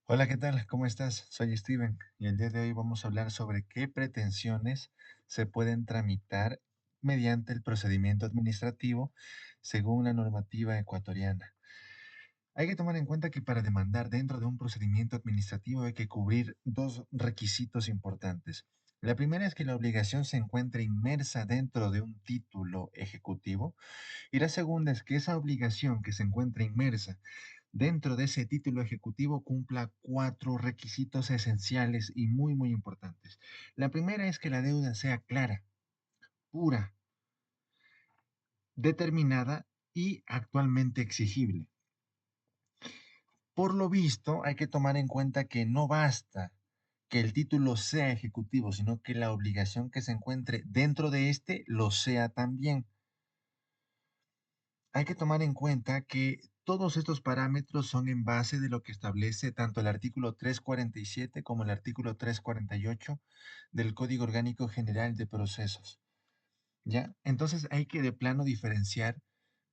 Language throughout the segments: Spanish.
Hola, ¿qué tal? ¿Cómo estás? Soy Steven y el día de hoy vamos a hablar sobre qué pretensiones se pueden tramitar mediante el procedimiento administrativo según la normativa ecuatoriana. Hay que tomar en cuenta que para demandar dentro de un procedimiento administrativo hay que cubrir dos requisitos importantes. La primera es que la obligación se encuentre inmersa dentro de un título ejecutivo y la segunda es que esa obligación que se encuentra inmersa dentro de ese título ejecutivo cumpla cuatro requisitos esenciales y muy importantes. La primera es que la deuda sea clara, pura, determinada y actualmente exigible. Por lo visto, hay que tomar en cuenta que no basta que el título sea ejecutivo, sino que la obligación que se encuentre dentro de este lo sea también. Hay que tomar en cuenta que todos estos parámetros son en base de lo que establece tanto el artículo 347 como el artículo 348 del Código Orgánico General de Procesos. ¿Ya? Entonces hay que de plano diferenciar.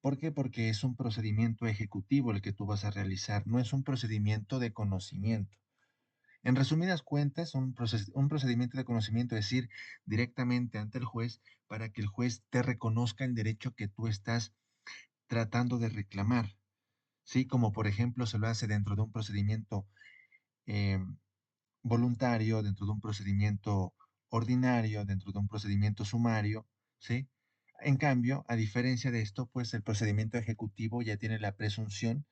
¿Por qué? Porque es un procedimiento ejecutivo el que tú vas a realizar, no es un procedimiento de conocimiento. En resumidas cuentas, un procedimiento de conocimiento es ir directamente ante el juez para que el juez te reconozca el derecho que tú estás tratando de reclamar, ¿sí? Como por ejemplo se lo hace dentro de un procedimiento eh, voluntario, dentro de un procedimiento ordinario, dentro de un procedimiento sumario, ¿sí? En cambio, a diferencia de esto, pues el procedimiento ejecutivo ya tiene la presunción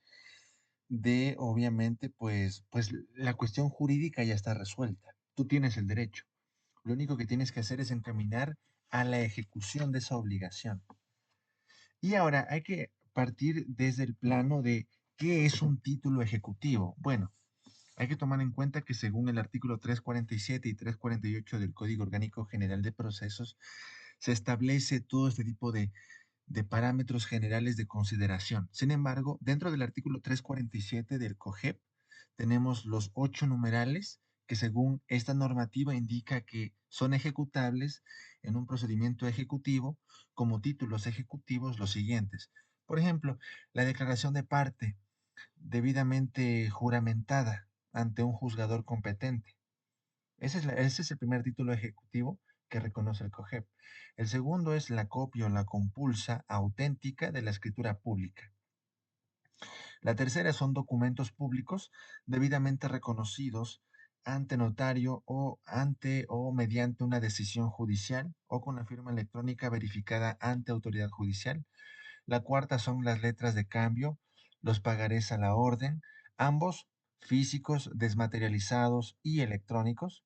de, obviamente, pues la cuestión jurídica ya está resuelta. Tú tienes el derecho. Lo único que tienes que hacer es encaminar a la ejecución de esa obligación. Y ahora hay que partir desde el plano de qué es un título ejecutivo. Bueno, hay que tomar en cuenta que según el artículo 347 y 348 del Código Orgánico General de Procesos, se establece todo este tipo de parámetros generales de consideración. Sin embargo, dentro del artículo 347 del COGEP, tenemos los 8 numerales que según esta normativa indica que son ejecutables en un procedimiento ejecutivo como títulos ejecutivos los siguientes. Por ejemplo, la declaración de parte debidamente juramentada ante un juzgador competente. Ese es el primer título ejecutivo que reconoce el COGEP. El segundo es la copia o la compulsa auténtica de la escritura pública. La tercera son documentos públicos debidamente reconocidos ante notario o ante o mediante una decisión judicial o con la firma electrónica verificada ante autoridad judicial. La cuarta son las letras de cambio, los pagarés a la orden, ambos físicos, desmaterializados y electrónicos,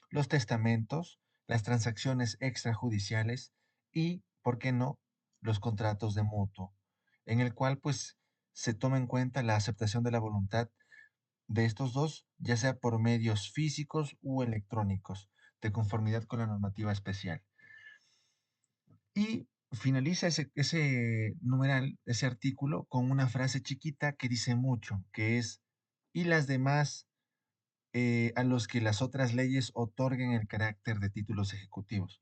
los testamentos, las transacciones extrajudiciales y, ¿por qué no?, los contratos de mutuo, en el cual pues se toma en cuenta la aceptación de la voluntad de estos dos, ya sea por medios físicos u electrónicos, de conformidad con la normativa especial. Y finaliza ese numeral, ese artículo, con una frase chiquita que dice mucho, que es, y las demás a los que las otras leyes otorguen el carácter de títulos ejecutivos.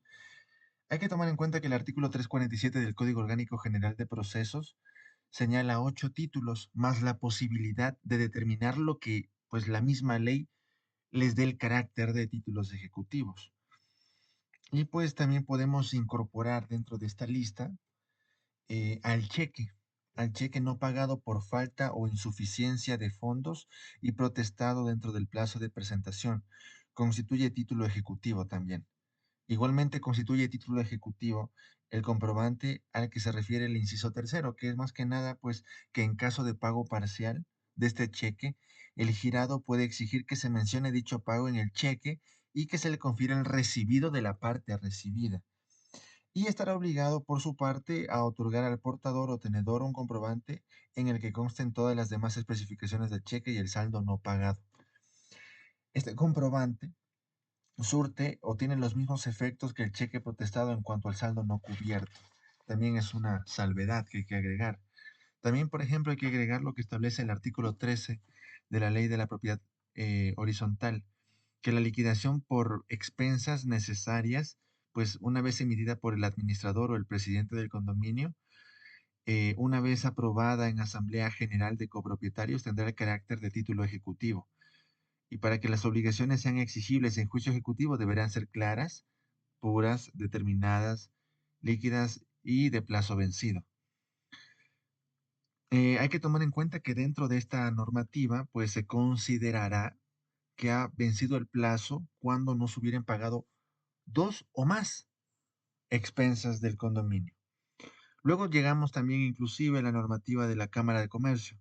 Hay que tomar en cuenta que el artículo 347 del Código Orgánico General de Procesos señala 8 títulos, más la posibilidad de determinar lo que, pues, la misma ley les dé el carácter de títulos ejecutivos. Y pues también podemos incorporar dentro de esta lista al al cheque no pagado por falta o insuficiencia de fondos y protestado dentro del plazo de presentación. Constituye título ejecutivo también. Igualmente constituye título ejecutivo el comprobante al que se refiere el inciso tercero, que es más que nada, pues, que en caso de pago parcial de este cheque, el girado puede exigir que se mencione dicho pago en el cheque y que se le confiera el recibido de la parte recibida y estará obligado por su parte a otorgar al portador o tenedor un comprobante en el que consten todas las demás especificaciones del cheque y el saldo no pagado. Este comprobante surte o tiene los mismos efectos que el cheque protestado en cuanto al saldo no cubierto. También es una salvedad que hay que agregar. También, por ejemplo, hay que agregar lo que establece el artículo 13 de la Ley de la Propiedad Horizontal, que la liquidación por expensas necesarias, pues una vez emitida por el administrador o el presidente del condominio, una vez aprobada en Asamblea General de Copropietarios, tendrá el carácter de título ejecutivo. Y para que las obligaciones sean exigibles en juicio ejecutivo deberán ser claras, puras, determinadas, líquidas y de plazo vencido. Hay que tomar en cuenta que dentro de esta normativa, pues se considerará que ha vencido el plazo cuando no se hubieran pagado dos o más expensas del condominio. Luego llegamos también inclusive a la normativa de la Cámara de Comercio,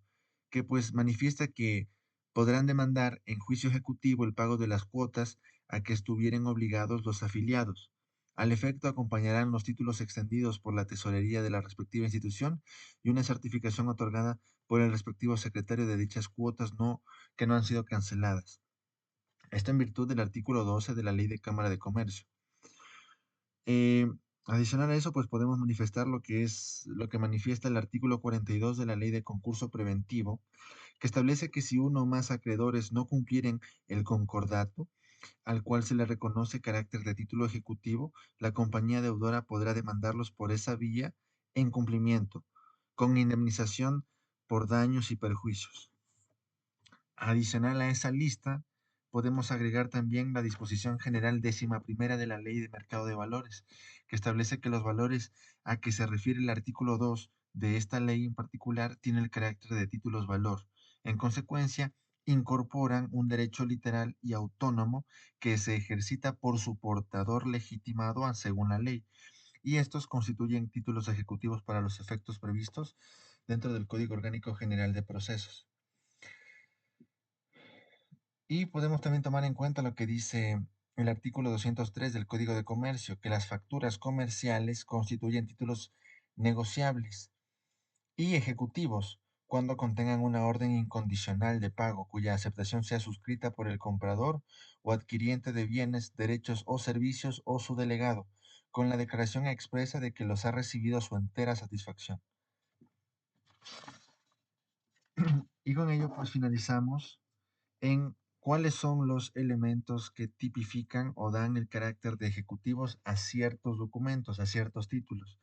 que pues manifiesta que podrán demandar en juicio ejecutivo el pago de las cuotas a que estuvieran obligados los afiliados. Al efecto acompañarán los títulos extendidos por la tesorería de la respectiva institución y una certificación otorgada por el respectivo secretario de dichas cuotas que no han sido canceladas. Esto en virtud del artículo 12 de la Ley de Cámara de Comercio. Eh, Adicional a eso, pues podemos manifestar lo que es lo que manifiesta el artículo 42 de la Ley de Concurso Preventivo, que establece que si uno o más acreedores no cumplieren el concordato, al cual se le reconoce carácter de título ejecutivo, la compañía deudora podrá demandarlos por esa vía en cumplimiento, con indemnización por daños y perjuicios. Adicional a esa lista, podemos agregar también la disposición general 11ª de la Ley de Mercado de Valores, que establece que los valores a que se refiere el artículo 2 de esta ley en particular tienen el carácter de títulos valor. En consecuencia, incorporan un derecho literal y autónomo que se ejercita por su portador legitimado según la ley, y estos constituyen títulos ejecutivos para los efectos previstos dentro del Código Orgánico General de Procesos. Y podemos también tomar en cuenta lo que dice el artículo 203 del Código de Comercio, que las facturas comerciales constituyen títulos negociables y ejecutivos cuando contengan una orden incondicional de pago cuya aceptación sea suscrita por el comprador o adquiriente de bienes, derechos o servicios o su delegado, con la declaración expresa de que los ha recibido a su entera satisfacción. Y con ello pues finalizamos en cuáles son los elementos que tipifican o dan el carácter de ejecutivos a ciertos documentos, a ciertos títulos.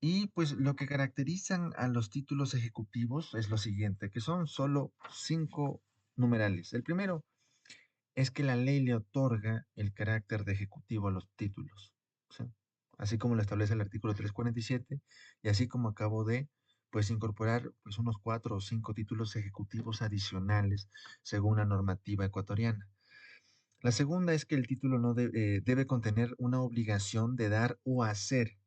Y pues lo que caracterizan a los títulos ejecutivos es lo siguiente, que son solo 5 numerales. El primero es que la ley le otorga el carácter de ejecutivo a los títulos, ¿sí? Así como lo establece el artículo 347 y así como acabo de pues incorporar pues unos 4 o 5 títulos ejecutivos adicionales según la normativa ecuatoriana. La segunda es que el título no debe contener una obligación de dar o hacer,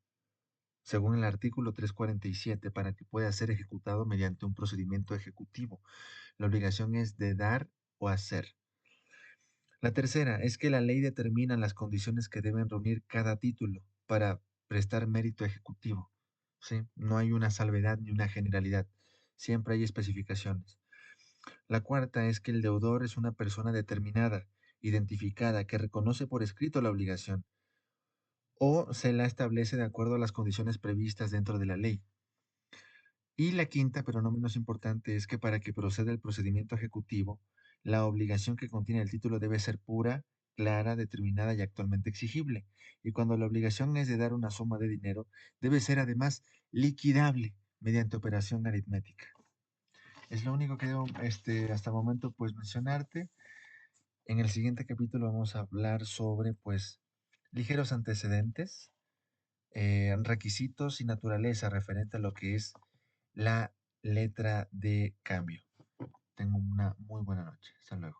según el artículo 347, para que pueda ser ejecutado mediante un procedimiento ejecutivo. La obligación es de dar o hacer. La tercera es que la ley determina las condiciones que deben reunir cada título para prestar mérito ejecutivo, ¿sí? No hay una salvedad ni una generalidad, siempre hay especificaciones. La cuarta es que el deudor es una persona determinada, identificada, que reconoce por escrito la obligación o se la establece de acuerdo a las condiciones previstas dentro de la ley. Y la quinta, pero no menos importante, es que para que proceda el procedimiento ejecutivo, la obligación que contiene el título debe ser pura, clara, determinada y actualmente exigible. Y cuando la obligación es de dar una suma de dinero, debe ser además liquidable mediante operación aritmética. Es lo único que debo hasta el momento pues mencionarte. En el siguiente capítulo vamos a hablar sobre pues ligeros antecedentes, requisitos y naturaleza referente a lo que es la letra de cambio. Tengo una muy buena noche. Hasta luego.